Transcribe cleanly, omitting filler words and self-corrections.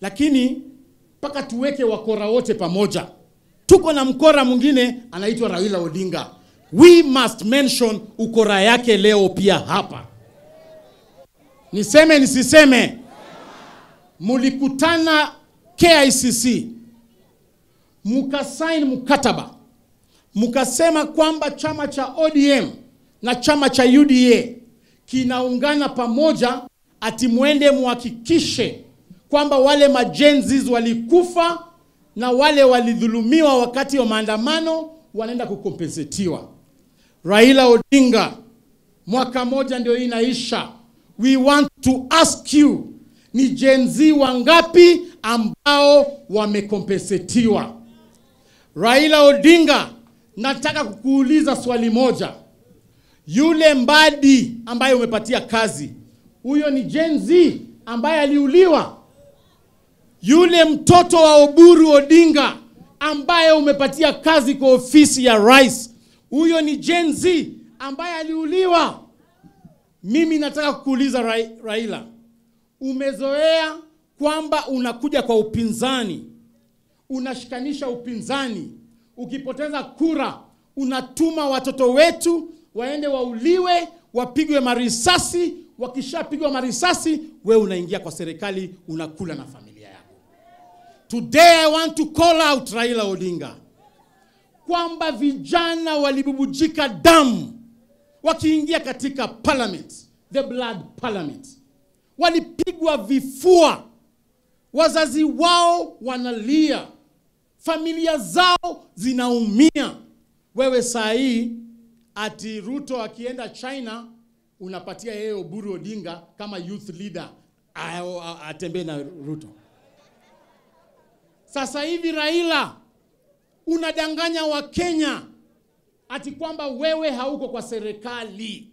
Lakini paka tuweke wakora wote pamoja. Tuko na mkora mwingine anaitwa Raila Odinga. We must mention ukora yake leo pia hapa. Niseme nisiseme? Mulikutana KICC. Mukasign mkataba. Mukasema kwamba chama cha ODM na chama cha UDA kinaungana pamoja ati muende muhakikishe kwamba wale majenzis walikufa na wale walidhulumiwa wakati wa maandamano wanaenda kukompensetiwa. Raila Odinga, mwaka moja ndio inaisha. We want to ask you, ni jenzi wangapi ambao wamekompensetiwa? Raila Odinga, nataka kukuuliza swali moja. Yule Mbadi ambaye umepatia kazi, huyo ni jenzi ambaye aliuliwa? Yule mtoto wa Oburu Odinga ambaye umepatia kazi kwa ofisi ya rais, huyo ni jenzi ambaye aliuliwa? Mimi nataka kukuuliza Raila, umezoea kwamba unakuja kwa upinzani, unashikanisha upinzani, ukipoteza kura unatuma watoto wetu waende wauliwe, wapigwe marisasi, wakishapigwa marisasi wewe unaingia kwa serikali unakula na familia yako. Today I want to call out Raila Odinga kwamba vijana walibubujika damu wakiingia katika parliament, the blood parliament. Walipigwa vifua, wazazi wao wanalia, familia zao zinaumia. Wewe saa hii ati Ruto akienda China unapatia yeye Oburu Odinga kama youth leader atembee na Ruto. Sasa hivi Raila unadanganya wa Kenya ati kwamba wewe hauko kwa serikali.